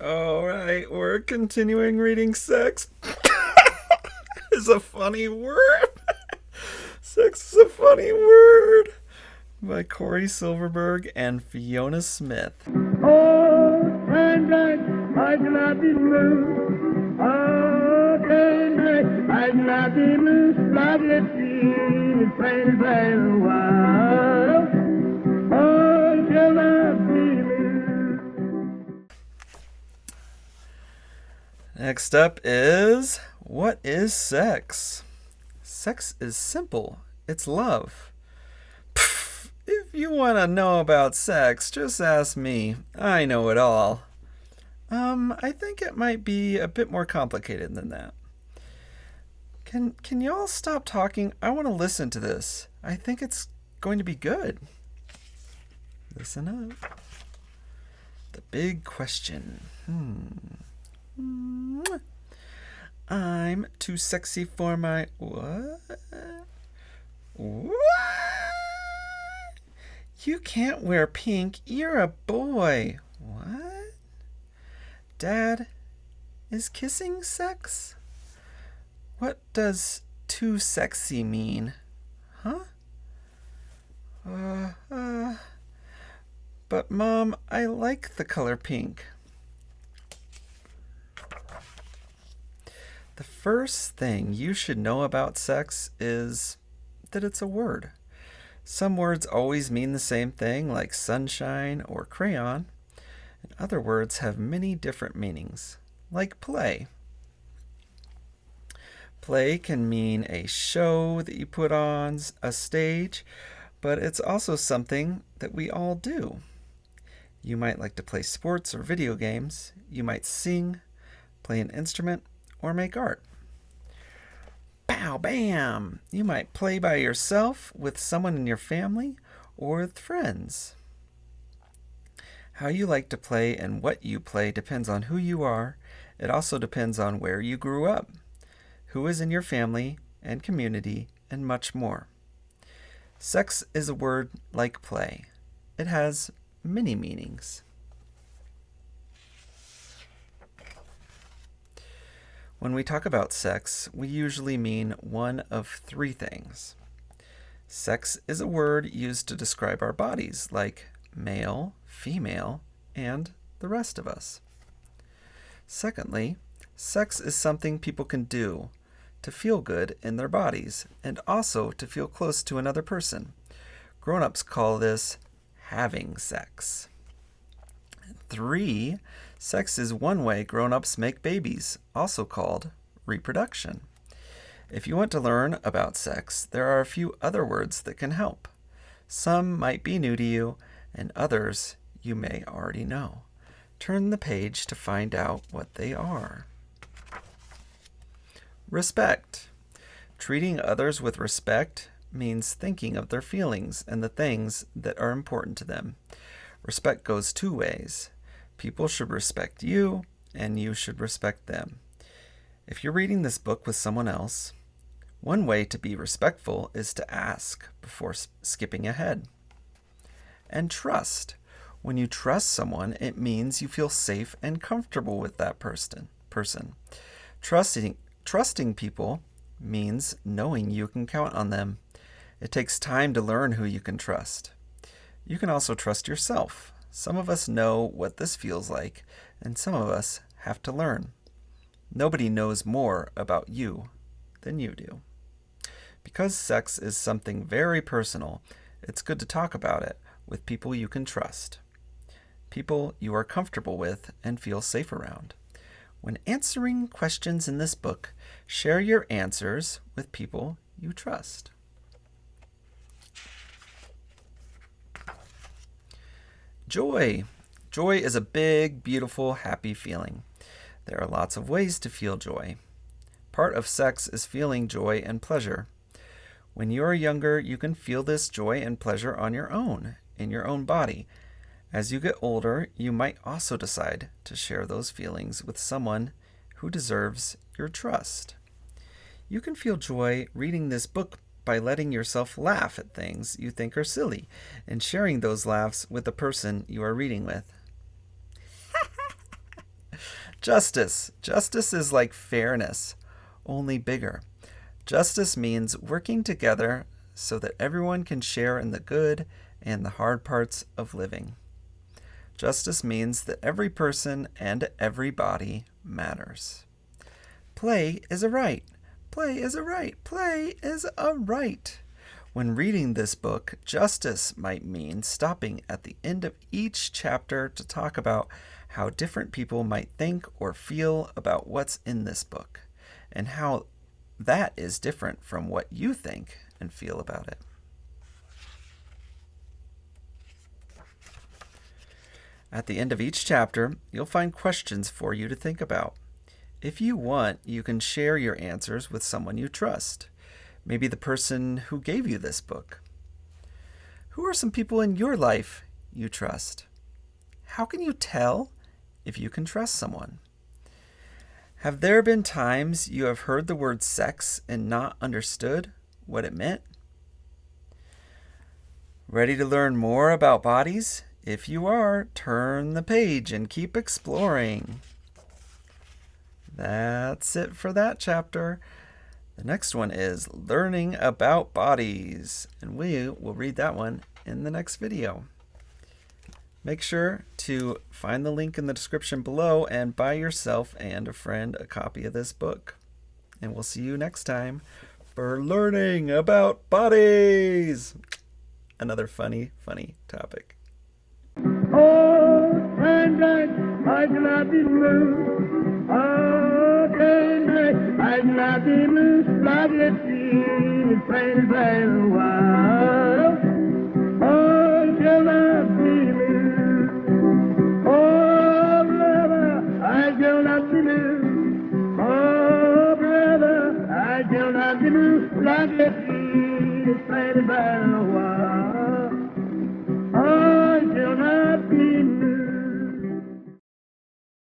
All right, we're continuing reading Sex is a funny word. Sex is a funny word by Corey Silverberg and Fiona Smith. Oh, Sunday, I cannot be blue. Oh, Sunday, I cannot be blue. Like it seems plain as plain and wild. Oh, shall I be blue? Next up is what is sex? Sex is simple. It's love. Pfft, if you want to know about sex, just ask me. I know it all. I think it might be a bit more complicated than that. Can y'all stop talking? I want to listen to this. I think it's going to be good. Listen up. The big question. I'm too sexy for my what? What? You can't wear pink. You're a boy. What? Dad, is kissing sex? What does too sexy mean? Huh? But Mom, I like the color pink. The first thing you should know about sex is that it's a word. Some words always mean the same thing, like sunshine or crayon, and other words have many different meanings, like play. Play can mean a show that you put on a stage, but it's also something that we all do. You might like to play sports or video games. You might sing, play an instrument, or make art. Pow, bam! You might play by yourself, with someone in your family, or with friends. How you like to play and what you play depends on who you are. It also depends on where you grew up, who is in your family and community, and much more. Sex is a word like play. It has many meanings. When we talk about sex, we usually mean one of three things. Sex is a word used to describe our bodies, like male, female, and the rest of us. Secondly, sex is something people can do to feel good in their bodies and also to feel close to another person. Grown-ups call this having sex. 3, sex is one way grown-ups make babies, also called reproduction. If you want to learn about sex, there are a few other words that can help. Some might be new to you, and others you may already know. Turn the page to find out what they are. Respect. Treating others with respect means thinking of their feelings and the things that are important to them. Respect goes two ways. People should respect you, and you should respect them. If you're reading this book with someone else, one way to be respectful is to ask before skipping ahead. And trust. When you trust someone, it means you feel safe and comfortable with that person. Trusting people means knowing you can count on them. It takes time to learn who you can trust. You can also trust yourself. Some of us know what this feels like, and some of us have to learn. Nobody knows more about you than you do. Because sex is something very personal, it's good to talk about it with people you can trust. People you are comfortable with and feel safe around. When answering questions in this book, share your answers with people you trust. Joy. Joy is a big, beautiful, happy feeling. There are lots of ways to feel joy. Part of sex is feeling joy and pleasure. When you are younger, you can feel this joy and pleasure on your own, in your own body. As you get older, you might also decide to share those feelings with someone who deserves your trust. You can feel joy reading this book by letting yourself laugh at things you think are silly and sharing those laughs with the person you are reading with. Justice. Justice is like fairness, only bigger. Justice means working together so that everyone can share in the good and the hard parts of living. Justice means that every person and every body matters. Play is a right. Play is a right. Play is a right. When reading this book, justice might mean stopping at the end of each chapter to talk about how different people might think or feel about what's in this book, and how that is different from what you think and feel about it. At the end of each chapter, you'll find questions for you to think about. If you want, you can share your answers with someone you trust. Maybe the person who gave you this book. Who are some people in your life you trust? How can you tell if you can trust someone? Have there been times you have heard the word sex and not understood what it meant? Ready to learn more about bodies? If you are, turn the page and keep exploring. That's it for that chapter. The next one is learning about bodies, and we will read that one in the next video. Make sure to find the link in the description below and buy yourself and a friend a copy of this book. And we'll see you next time for learning about bodies. Another funny topic. Oh, and I cannot be moved. I cannot be moved like it seems plain as day the while. Oh, I shall not be moved. Oh, brother, I shall not be moved. Oh, brother, I shall not be moved like it seems plain as day the while.